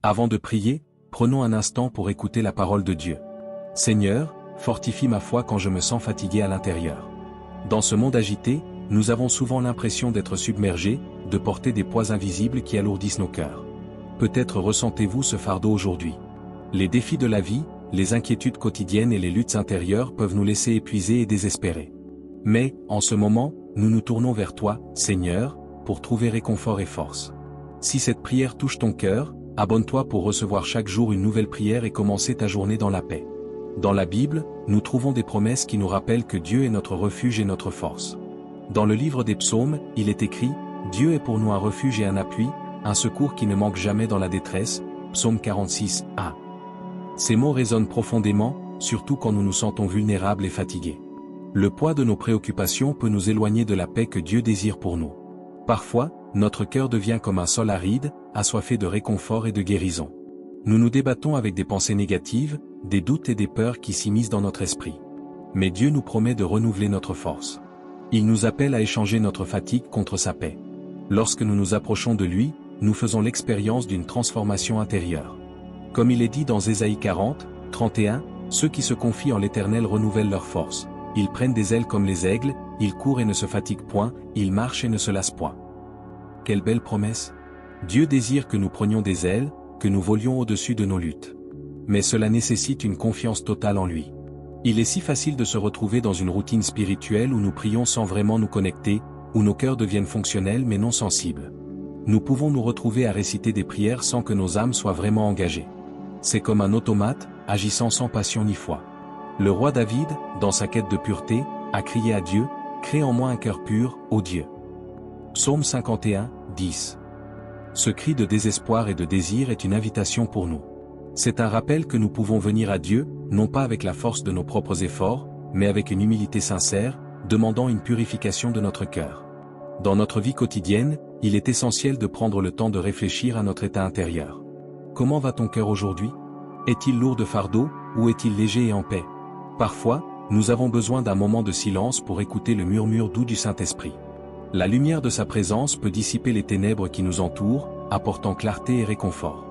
Avant de prier, prenons un instant pour écouter la parole de Dieu. Seigneur, fortifie ma foi quand je me sens fatigué à l'intérieur. Dans ce monde agité, nous avons souvent l'impression d'être submergés, de porter des poids invisibles qui alourdissent nos cœurs. Peut-être ressentez-vous ce fardeau aujourd'hui. Les défis de la vie, les inquiétudes quotidiennes et les luttes intérieures peuvent nous laisser épuisés et désespérés. Mais, en ce moment, nous nous tournons vers toi, Seigneur, pour trouver réconfort et force. Si cette prière touche ton cœur, abonne-toi pour recevoir chaque jour une nouvelle prière et commencer ta journée dans la paix. Dans la Bible, nous trouvons des promesses qui nous rappellent que Dieu est notre refuge et notre force. Dans le livre des psaumes, il est écrit « Dieu est pour nous un refuge et un appui, un secours qui ne manque jamais dans la détresse » Psaume 46a. Ces mots résonnent profondément, surtout quand nous nous sentons vulnérables et fatigués. Le poids de nos préoccupations peut nous éloigner de la paix que Dieu désire pour nous. Parfois, notre cœur devient comme un sol aride, assoiffé de réconfort et de guérison. Nous nous débattons avec des pensées négatives, des doutes et des peurs qui s'immiscent dans notre esprit. Mais Dieu nous promet de renouveler notre force. Il nous appelle à échanger notre fatigue contre sa paix. Lorsque nous nous approchons de lui, nous faisons l'expérience d'une transformation intérieure. Comme il est dit dans Ésaïe 40, 31, « Ceux qui se confient en l'Éternel renouvellent leur force. Ils prennent des ailes comme les aigles, ils courent et ne se fatiguent point, ils marchent et ne se lassent point. » Quelle belle promesse! Dieu désire que nous prenions des ailes, que nous volions au-dessus de nos luttes. Mais cela nécessite une confiance totale en lui. Il est si facile de se retrouver dans une routine spirituelle où nous prions sans vraiment nous connecter, où nos cœurs deviennent fonctionnels mais non sensibles. Nous pouvons nous retrouver à réciter des prières sans que nos âmes soient vraiment engagées. C'est comme un automate, agissant sans passion ni foi. Le roi David, dans sa quête de pureté, a crié à Dieu, « Crée en moi un cœur pur, ô Dieu. » Psaume 51, 10. Ce cri de désespoir et de désir est une invitation pour nous. C'est un rappel que nous pouvons venir à Dieu, non pas avec la force de nos propres efforts, mais avec une humilité sincère, demandant une purification de notre cœur. Dans notre vie quotidienne, il est essentiel de prendre le temps de réfléchir à notre état intérieur. Comment va ton cœur aujourd'hui? Est-il lourd de fardeau, ou est-il léger et en paix? Parfois, nous avons besoin d'un moment de silence pour écouter le murmure doux du Saint-Esprit. La lumière de sa présence peut dissiper les ténèbres qui nous entourent, apportant clarté et réconfort.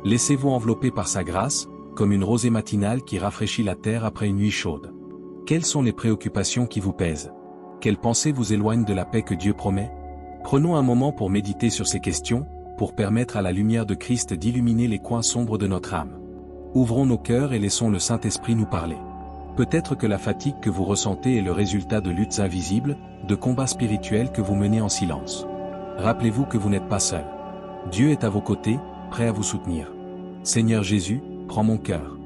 Laissez-vous envelopper par sa grâce, comme une rosée matinale qui rafraîchit la terre après une nuit chaude. Quelles sont les préoccupations qui vous pèsent? Quelles pensées vous éloignent de la paix que Dieu promet? Prenons un moment pour méditer sur ces questions, pour permettre à la lumière de Christ d'illuminer les coins sombres de notre âme. Ouvrons nos cœurs et laissons le Saint-Esprit nous parler. Peut-être que la fatigue que vous ressentez est le résultat de luttes invisibles, de combats spirituels que vous menez en silence. Rappelez-vous que vous n'êtes pas seul. Dieu est à vos côtés, prêt à vous soutenir. Seigneur Jésus, prends mon cœur.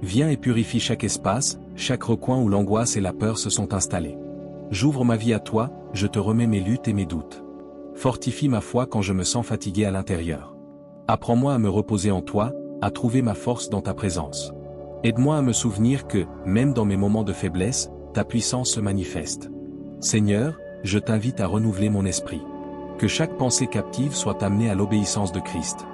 Viens et purifie chaque espace, chaque recoin où l'angoisse et la peur se sont installées. J'ouvre ma vie à toi, je te remets mes luttes et mes doutes. Fortifie ma foi quand je me sens fatigué à l'intérieur. Apprends-moi à me reposer en toi, à trouver ma force dans ta présence. Aide-moi à me souvenir que, même dans mes moments de faiblesse, ta puissance se manifeste. Seigneur, je t'invite à renouveler mon esprit. Que chaque pensée captive soit amenée à l'obéissance de Christ.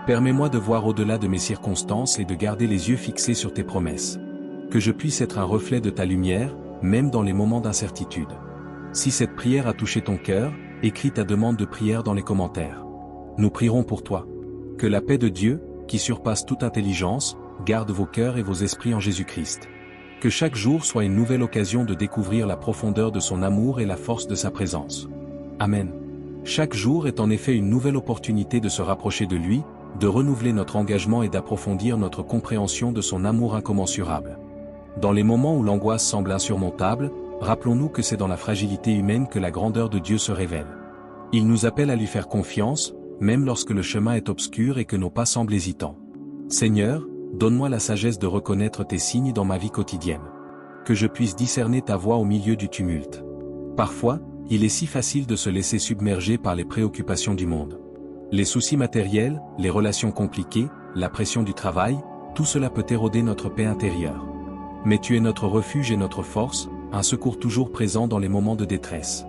Permets-moi de voir au-delà de mes circonstances et de garder les yeux fixés sur tes promesses. Que je puisse être un reflet de ta lumière, même dans les moments d'incertitude. Si cette prière a touché ton cœur, écris ta demande de prière dans les commentaires. Nous prierons pour toi. Que la paix de Dieu, qui surpasse toute intelligence, garde vos cœurs et vos esprits en Jésus-Christ. Que chaque jour soit une nouvelle occasion de découvrir la profondeur de son amour et la force de sa présence. Amen. Chaque jour est en effet une nouvelle opportunité de se rapprocher de lui, de renouveler notre engagement et d'approfondir notre compréhension de son amour incommensurable. Dans les moments où l'angoisse semble insurmontable, rappelons-nous que c'est dans la fragilité humaine que la grandeur de Dieu se révèle. Il nous appelle à lui faire confiance, même lorsque le chemin est obscur et que nos pas semblent hésitants. Seigneur, donne-moi la sagesse de reconnaître tes signes dans ma vie quotidienne. Que je puisse discerner ta voix au milieu du tumulte. Parfois, il est si facile de se laisser submerger par les préoccupations du monde. Les soucis matériels, les relations compliquées, la pression du travail, tout cela peut éroder notre paix intérieure. Mais tu es notre refuge et notre force, un secours toujours présent dans les moments de détresse.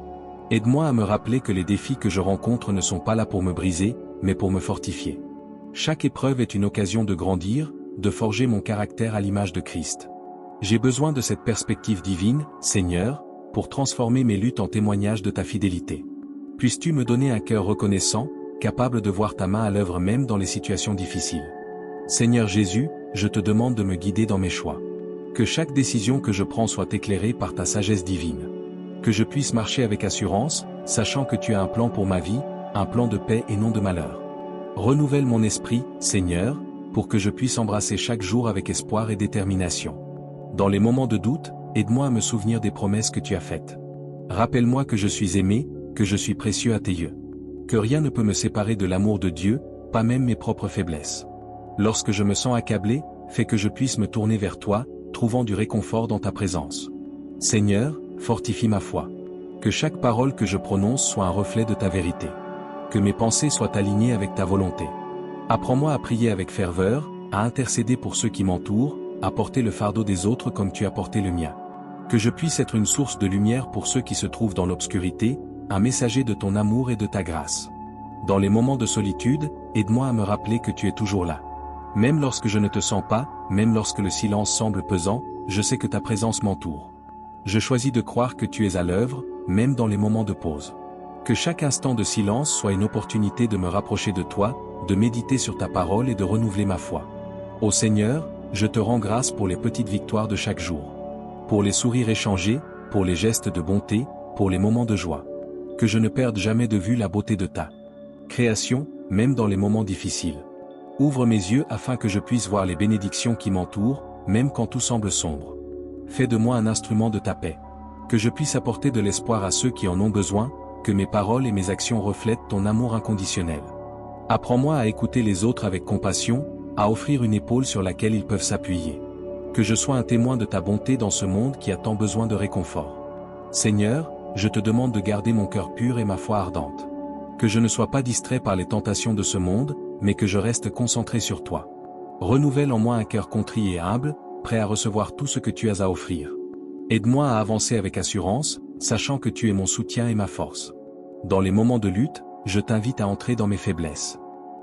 Aide-moi à me rappeler que les défis que je rencontre ne sont pas là pour me briser, mais pour me fortifier. Chaque épreuve est une occasion de grandir, de forger mon caractère à l'image de Christ. J'ai besoin de cette perspective divine, Seigneur, pour transformer mes luttes en témoignage de ta fidélité. Puisses-tu me donner un cœur reconnaissant, capable de voir ta main à l'œuvre même dans les situations difficiles. Seigneur Jésus, je te demande de me guider dans mes choix. Que chaque décision que je prends soit éclairée par ta sagesse divine. Que je puisse marcher avec assurance, sachant que tu as un plan pour ma vie, un plan de paix et non de malheur. Renouvelle mon esprit, Seigneur, pour que je puisse embrasser chaque jour avec espoir et détermination. Dans les moments de doute, aide-moi à me souvenir des promesses que tu as faites. Rappelle-moi que je suis aimé, que je suis précieux à tes yeux. Que rien ne peut me séparer de l'amour de Dieu, pas même mes propres faiblesses. Lorsque je me sens accablé, fais que je puisse me tourner vers toi, trouvant du réconfort dans ta présence. Seigneur, fortifie ma foi. Que chaque parole que je prononce soit un reflet de ta vérité. Que mes pensées soient alignées avec ta volonté. Apprends-moi à prier avec ferveur, à intercéder pour ceux qui m'entourent, à porter le fardeau des autres comme tu as porté le mien. Que je puisse être une source de lumière pour ceux qui se trouvent dans l'obscurité, un messager de ton amour et de ta grâce. Dans les moments de solitude, aide-moi à me rappeler que tu es toujours là. Même lorsque je ne te sens pas, même lorsque le silence semble pesant, je sais que ta présence m'entoure. Je choisis de croire que tu es à l'œuvre, même dans les moments de pause. Que chaque instant de silence soit une opportunité de me rapprocher de toi, de méditer sur ta parole et de renouveler ma foi. Ô Seigneur, je te rends grâce pour les petites victoires de chaque jour. Pour les sourires échangés, pour les gestes de bonté, pour les moments de joie. Que je ne perde jamais de vue la beauté de ta création, même dans les moments difficiles. Ouvre mes yeux afin que je puisse voir les bénédictions qui m'entourent, même quand tout semble sombre. Fais de moi un instrument de ta paix. Que je puisse apporter de l'espoir à ceux qui en ont besoin, que mes paroles et mes actions reflètent ton amour inconditionnel. Apprends-moi à écouter les autres avec compassion, à offrir une épaule sur laquelle ils peuvent s'appuyer. Que je sois un témoin de ta bonté dans ce monde qui a tant besoin de réconfort. Seigneur, je te demande de garder mon cœur pur et ma foi ardente. Que je ne sois pas distrait par les tentations de ce monde, mais que je reste concentré sur toi. Renouvelle en moi un cœur contrit et humble, prêt à recevoir tout ce que tu as à offrir. Aide-moi à avancer avec assurance, sachant que tu es mon soutien et ma force. Dans les moments de lutte, je t'invite à entrer dans mes faiblesses.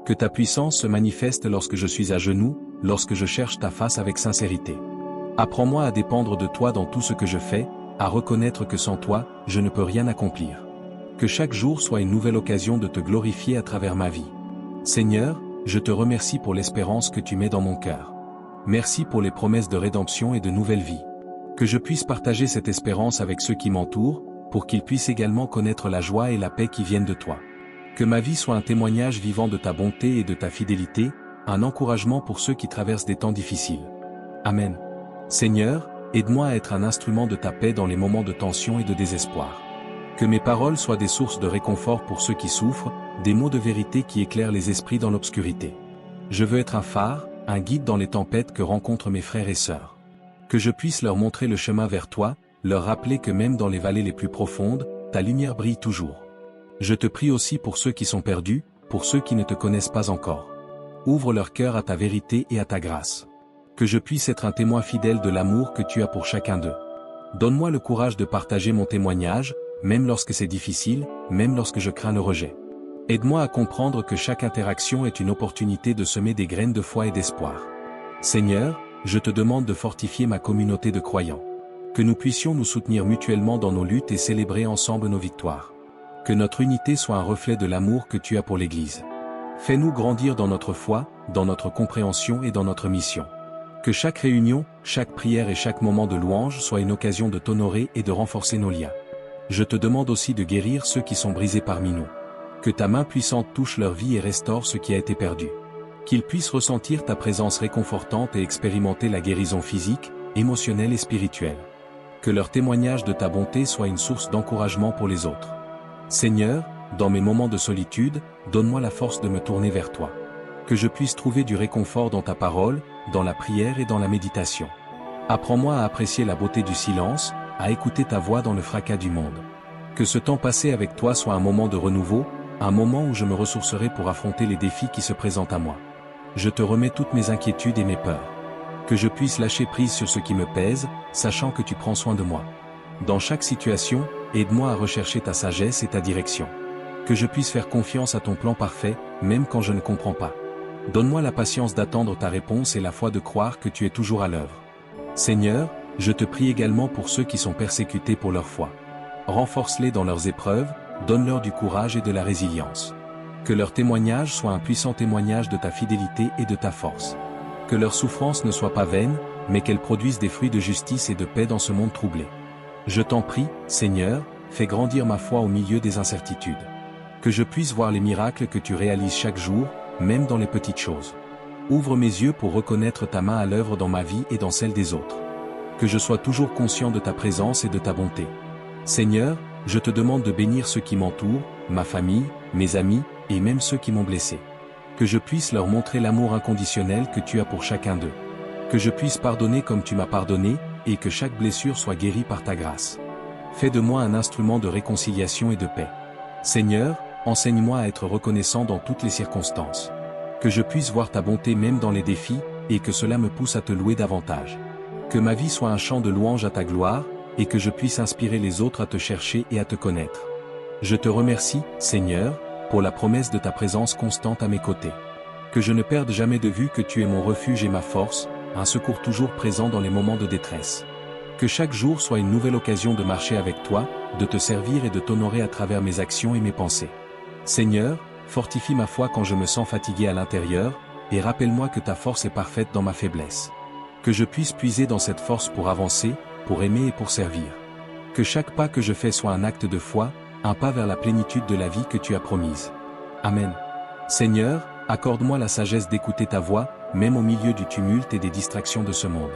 Que ta puissance se manifeste lorsque je suis à genoux, lorsque je cherche ta face avec sincérité. Apprends-moi à dépendre de toi dans tout ce que je fais, à reconnaître que sans toi, je ne peux rien accomplir. Que chaque jour soit une nouvelle occasion de te glorifier à travers ma vie. Seigneur, je te remercie pour l'espérance que tu mets dans mon cœur. Merci pour les promesses de rédemption et de nouvelle vie. Que je puisse partager cette espérance avec ceux qui m'entourent, pour qu'ils puissent également connaître la joie et la paix qui viennent de toi. Que ma vie soit un témoignage vivant de ta bonté et de ta fidélité, un encouragement pour ceux qui traversent des temps difficiles. Amen. Seigneur, aide-moi à être un instrument de ta paix dans les moments de tension et de désespoir. Que mes paroles soient des sources de réconfort pour ceux qui souffrent, des mots de vérité qui éclairent les esprits dans l'obscurité. Je veux être un phare, un guide dans les tempêtes que rencontrent mes frères et sœurs. Que je puisse leur montrer le chemin vers toi, leur rappeler que même dans les vallées les plus profondes, ta lumière brille toujours. Je te prie aussi pour ceux qui sont perdus, pour ceux qui ne te connaissent pas encore. Ouvre leur cœur à ta vérité et à ta grâce. Que je puisse être un témoin fidèle de l'amour que tu as pour chacun d'eux. Donne-moi le courage de partager mon témoignage, même lorsque c'est difficile, même lorsque je crains le rejet. Aide-moi à comprendre que chaque interaction est une opportunité de semer des graines de foi et d'espoir. Seigneur, je te demande de fortifier ma communauté de croyants. Que nous puissions nous soutenir mutuellement dans nos luttes et célébrer ensemble nos victoires. Que notre unité soit un reflet de l'amour que tu as pour l'Église. Fais-nous grandir dans notre foi, dans notre compréhension et dans notre mission. Que chaque réunion, chaque prière et chaque moment de louange soit une occasion de t'honorer et de renforcer nos liens. Je te demande aussi de guérir ceux qui sont brisés parmi nous. Que ta main puissante touche leur vie et restaure ce qui a été perdu. Qu'ils puissent ressentir ta présence réconfortante et expérimenter la guérison physique, émotionnelle et spirituelle. Que leur témoignage de ta bonté soit une source d'encouragement pour les autres. Seigneur, dans mes moments de solitude, donne-moi la force de me tourner vers toi. Que je puisse trouver du réconfort dans ta parole, dans la prière et dans la méditation. Apprends-moi à apprécier la beauté du silence, à écouter ta voix dans le fracas du monde. Que ce temps passé avec toi soit un moment de renouveau, un moment où je me ressourcerai pour affronter les défis qui se présentent à moi. Je te remets toutes mes inquiétudes et mes peurs. Que je puisse lâcher prise sur ce qui me pèse, sachant que tu prends soin de moi. Dans chaque situation, aide-moi à rechercher ta sagesse et ta direction. Que je puisse faire confiance à ton plan parfait, même quand je ne comprends pas. Donne-moi la patience d'attendre ta réponse et la foi de croire que tu es toujours à l'œuvre. Seigneur, je te prie également pour ceux qui sont persécutés pour leur foi. Renforce-les dans leurs épreuves, donne-leur du courage et de la résilience. Que leur témoignage soit un puissant témoignage de ta fidélité et de ta force. Que leurs souffrances ne soient pas vaines, mais qu'elles produisent des fruits de justice et de paix dans ce monde troublé. Je t'en prie, Seigneur, fais grandir ma foi au milieu des incertitudes. Que je puisse voir les miracles que tu réalises chaque jour, même dans les petites choses. Ouvre mes yeux pour reconnaître ta main à l'œuvre dans ma vie et dans celle des autres. Que je sois toujours conscient de ta présence et de ta bonté. Seigneur, je te demande de bénir ceux qui m'entourent, ma famille, mes amis, et même ceux qui m'ont blessé. Que je puisse leur montrer l'amour inconditionnel que tu as pour chacun d'eux. Que je puisse pardonner comme tu m'as pardonné, et que chaque blessure soit guérie par ta grâce. Fais de moi un instrument de réconciliation et de paix. Seigneur, enseigne-moi à être reconnaissant dans toutes les circonstances. Que je puisse voir ta bonté même dans les défis, et que cela me pousse à te louer davantage. Que ma vie soit un chant de louange à ta gloire, et que je puisse inspirer les autres à te chercher et à te connaître. Je te remercie, Seigneur, pour la promesse de ta présence constante à mes côtés. Que je ne perde jamais de vue que tu es mon refuge et ma force, un secours toujours présent dans les moments de détresse. Que chaque jour soit une nouvelle occasion de marcher avec toi, de te servir et de t'honorer à travers mes actions et mes pensées. Seigneur, fortifie ma foi quand je me sens fatigué à l'intérieur, et rappelle-moi que ta force est parfaite dans ma faiblesse. Que je puisse puiser dans cette force pour avancer, pour aimer et pour servir. Que chaque pas que je fais soit un acte de foi, un pas vers la plénitude de la vie que tu as promise. Amen. Seigneur, accorde-moi la sagesse d'écouter ta voix, même au milieu du tumulte et des distractions de ce monde.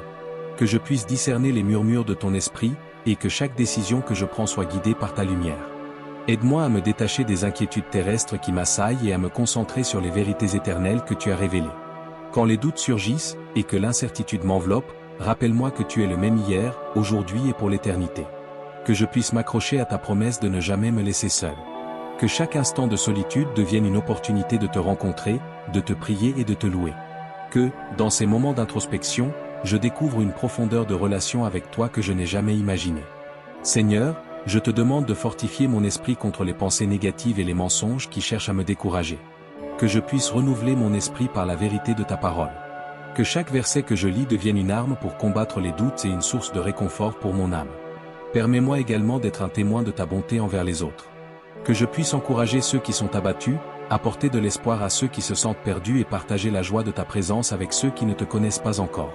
Que je puisse discerner les murmures de ton esprit, et que chaque décision que je prends soit guidée par ta lumière. Aide-moi à me détacher des inquiétudes terrestres qui m'assaillent et à me concentrer sur les vérités éternelles que tu as révélées. Quand les doutes surgissent, et que l'incertitude m'enveloppe, rappelle-moi que tu es le même hier, aujourd'hui et pour l'éternité. Que je puisse m'accrocher à ta promesse de ne jamais me laisser seul. Que chaque instant de solitude devienne une opportunité de te rencontrer, de te prier et de te louer. Que, dans ces moments d'introspection, je découvre une profondeur de relation avec toi que je n'ai jamais imaginée. Seigneur, je te demande de fortifier mon esprit contre les pensées négatives et les mensonges qui cherchent à me décourager. Que je puisse renouveler mon esprit par la vérité de ta parole. Que chaque verset que je lis devienne une arme pour combattre les doutes et une source de réconfort pour mon âme. Permets-moi également d'être un témoin de ta bonté envers les autres. Que je puisse encourager ceux qui sont abattus, apporter de l'espoir à ceux qui se sentent perdus et partager la joie de ta présence avec ceux qui ne te connaissent pas encore.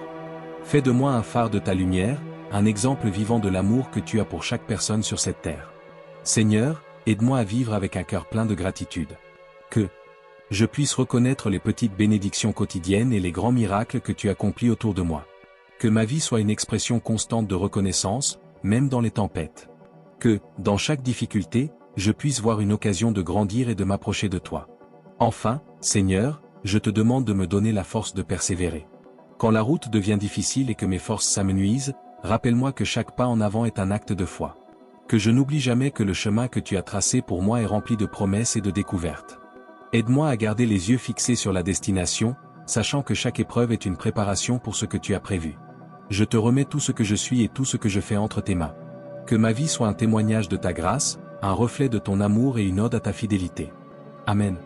Fais de moi un phare de ta lumière, un exemple vivant de l'amour que tu as pour chaque personne sur cette terre. Seigneur, aide-moi à vivre avec un cœur plein de gratitude. Que je puisse reconnaître les petites bénédictions quotidiennes et les grands miracles que tu accomplis autour de moi. Que ma vie soit une expression constante de reconnaissance, même dans les tempêtes. Que, dans chaque difficulté, je puisse voir une occasion de grandir et de m'approcher de toi. Enfin, Seigneur, je te demande de me donner la force de persévérer. Quand la route devient difficile et que mes forces s'amenuisent, rappelle-moi que chaque pas en avant est un acte de foi. Que je n'oublie jamais que le chemin que tu as tracé pour moi est rempli de promesses et de découvertes. Aide-moi à garder les yeux fixés sur la destination, sachant que chaque épreuve est une préparation pour ce que tu as prévu. Je te remets tout ce que je suis et tout ce que je fais entre tes mains. Que ma vie soit un témoignage de ta grâce, un reflet de ton amour et une ode à ta fidélité. Amen.